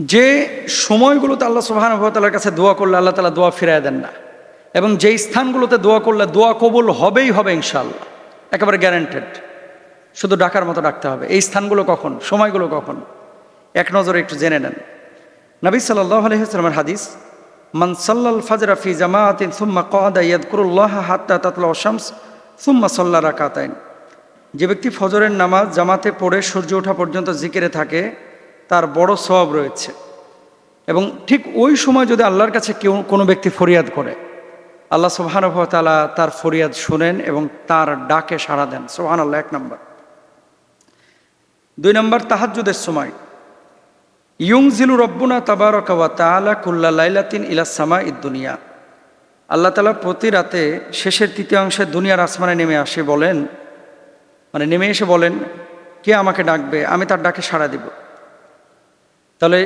যে সময়গুলোতে আল্লাহ সুবহানাহু ওয়া তাআলার কাছে দোয়া করলে আল্লাহ তাআলা দোয়া ফিরায় দেন না, এবং যেই স্থানগুলোতে দোয়া করলে দোয়া কবুল হবেই হবে ইনশাআল্লাহ, একেবারে গ্যারান্টেড, শুধু ডাকার মতো ডাকতে হবে। এই স্থানগুলো কখন, সময়গুলো কখন, এক নজরে একটু জেনে নেন। নবী সাল্লাল্লাহু আলাইহি ওয়াসাল্লামের হাদিস, মান সাল্লাল ফাজরা ফি জামাআতিন সুম্মা ক্বাদা ইয়াযকুরুল্লাহা হাত্তা তাতলাউ শামস সুম্মা সাল্লা রাকাতাইন, যে ব্যক্তি ফজরের নামাজ জামাতে পড়ে সূর্য ওঠা পর্যন্ত জিকিরে থাকে তার বড় সওয়াব রয়েছে। এবং ঠিক ওই সময় যদি আল্লাহর কাছে কোনো ব্যক্তি ফরিয়াদ করে, আল্লাহ সুবহানাহু ওয়া তাআলা তার ফরিয়াদ শুনেন এবং তার ডাকে সাড়া দেন। সুবহানাল্লাহ। এক নম্বর। দুই নম্বর, তাহাজ্জুদের সময় ইউনজিলু রব্বুনা তাবারাকা ওয়া তাআলা কুল্লা লাইলাতিন ইলাস সামাঈদ দুনিয়া, আল্লাহ তাআলা প্রতি রাতে শেষের তৃতীয়াংশে দুনিয়ার আসমানে নেমে আসে বলেন, মানে নেমে এসে বলেন, কে আমাকে ডাকবে, আমি তার ডাকে সাড়া দিব। তাহলে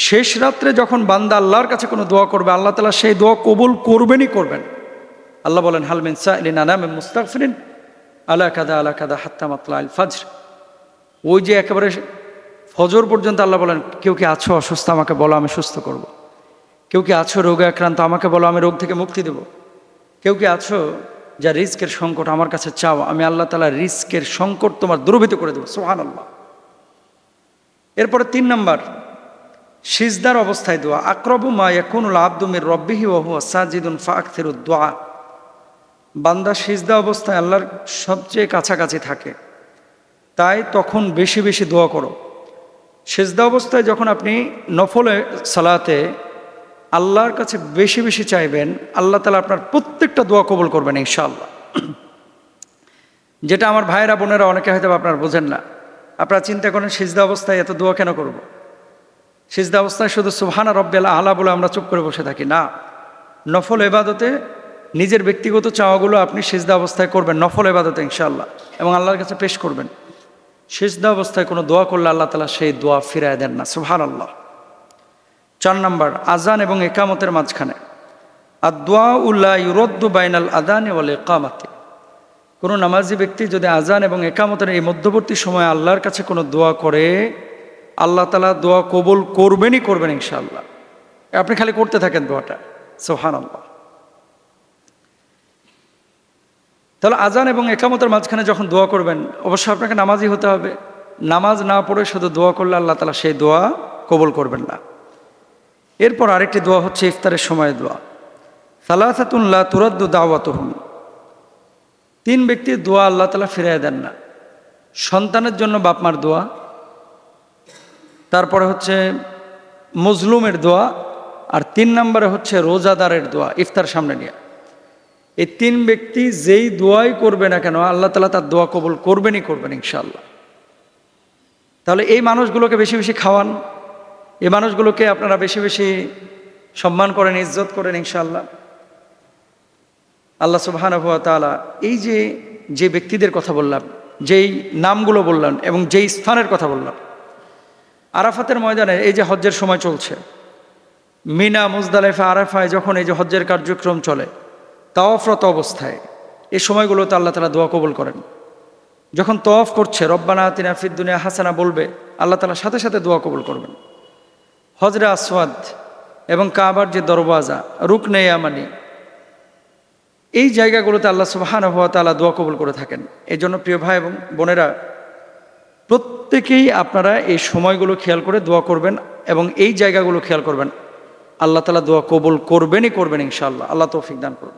শেষ রাত্রে যখন বান্দা আল্লাহর কাছে কোনো দোয়া করবে, আল্লাহ তাআলা সেই দোয়া কবুল করবেনই করবেন। আল্লাহ বলেন, হাল মিন সাইলিন আনা মিন মুস্তাগফিরিন আলা কাদা হাত্তা মাতলাইল ফাজর। ওই যে একেবারে ফজর পর্যন্ত আল্লাহ বলেন, কেউ কি আছো অসুস্থ, আমাকে বলো, আমি সুস্থ করব। কেউ কি আছো রোগে আক্রান্ত, আমাকে বলো, আমি রোগ থেকে মুক্তি দেব। কেউ কি আছো যা রিস্কের সংকট, আমার কাছে চাও, আমি আল্লাহ তাআলা রিস্কের সংকট তোমার দূরীভূত করে দেবো। সুবহানাল্লাহ। এরপরে তিন নম্বর, সিজদার অবস্থায় দোয়া। আকরাবু মা ইয়াকুনুল আবদু মির রাব্বিহি ওয়া হুয়া সাজিদুন ফাআকসিরুদ দুআ, বান্দা সিজদা অবস্থায় আল্লাহর সবচেয়ে কাছাকাছি থাকে, তাই তখন বেশি বেশি দোয়া করো। সিজদা অবস্থায় যখন আপনি নফলে সালাতে আল্লাহর কাছে বেশি বেশি চাইবেন, আল্লাহ তাআলা আপনার প্রত্যেকটা দোয়া কবুল করবেন ইনশাআল্লাহ। যেটা আমার ভাইয়েরা বোনেরা অনেকে হয়তো আপনারা বোঝেন না। আপনারা চিন্তা করেন, সিজদা অবস্থায় এত দোয়া কেন করব? সিজদা অবস্থায় শুধু সুবহানা রাব্বিয়াল আলা বলে আমরা চুপ করে বসে থাকি না। নফল ইবাদতে নিজের ব্যক্তিগত চাওয়াগুলো আপনি সিজদা অবস্থায় করবেন, নফল ইবাদতে ইনশাআল্লাহ, এবং আল্লাহর কাছে পেশ করবেন। সিজদা অবস্থায় কোনো দোয়া করলে আল্লাহ তাআলা সেই দোয়া ফিরায় দেন না। সুবহানাল্লাহ। 4 নম্বর, আজান এবং ইকামতের মাঝখানে আদ-দুআউ লা ইউরাদ্দু বাইনাল আযানি ওয়াল ইকামাতি, কোনো নামাজি ব্যক্তি যদি আজান এবং ইকামতের এই মধ্যবর্তী সময়ে আল্লাহর কাছে কোনো দোয়া করে, আল্লাহ তাআলা দোয়া কবুল করবেনই করবেন ইনশাআল্লাহ। আপনি খালি করতে থাকেন দোয়াটা। সুবহানাল্লাহ। তাহলে আজান এবং ইকামতের মাঝখানে যখন দোয়া করবেন, অবশ্যই আপনাকে নামাজি হতে হবে। নামাজ না পড়ে শুধু দোয়া করলে আল্লাহ তাআলা সেই দোয়া কবুল করবেন না। এরপর আরেকটি দোয়া হচ্ছে ইফতারের সময় দোয়া। সালাসাতুন লা তুরাদ্দু দাওয়াতুহুম, 3 ব্যক্তির দোয়া আল্লাহ তাআলা ফিরিয়ে দেন না। সন্তানের জন্য বাপ মার দোয়া, তারপরে হচ্ছে মজলুমের দোয়া, আর 3 নম্বরে হচ্ছে রোজাদারের দোয়া ইফতার সামনে নিয়ে। এই 3 ব্যক্তি যেই দোয়াই করবে না কেন, আল্লাহ তাআলা তার দোয়া কবুল করবেনই করবেন ইনশাআল্লাহ। তাহলে এই মানুষগুলোকে বেশি বেশি খাওয়ান, এই মানুষগুলোকে আপনারা বেশি বেশি সম্মান করেন, ইজ্জত করেন ইনশাআল্লাহ। আল্লাহ সুবহানাহু ওয়া তাআলা এই যে ব্যক্তিদের কথা বললাম, যেই নামগুলো বললাম এবং যেই স্থানের কথা বললাম, আরাফাতের ময়দানে এই যে হজ্জের সময় চলছে, মিনা, মুজদালিফা, আরাফায় যখন এই যে হজ্জের কার্যক্রম চলে, তাওয়াফরত অবস্থায় এই সময়গুলোতে আল্লাহ তাআলা দোয়া কবুল করেন। যখন তাওয়াফ করছে, রব্বানা আতিনা ফিদ দুনিয়া হাসানা বলবে, আল্লাহ তাআলা সাথে সাথে দোয়া কবুল করবেন। হজরে আসওয়াদ এবং কাবার যে দরওয়াজা, রুকনে ইয়ামানি, এই জায়গাগুলোতে আল্লাহ সুবহানাহু ওয়া তাআলা দোয়া কবুল করে থাকেন। এই জন্য প্রিয় ভাই এবং বোনেরা, প্রত্যেকেই আপনারা এই সময়গুলো খেয়াল করে দোয়া করবেন এবং এই জায়গাগুলো খেয়াল করবেন। আল্লাহ তাআলা দোয়া কবুল করবেনই করবেন ইনশাআল্লাহ। আল্লাহ তৌফিক দান করুন।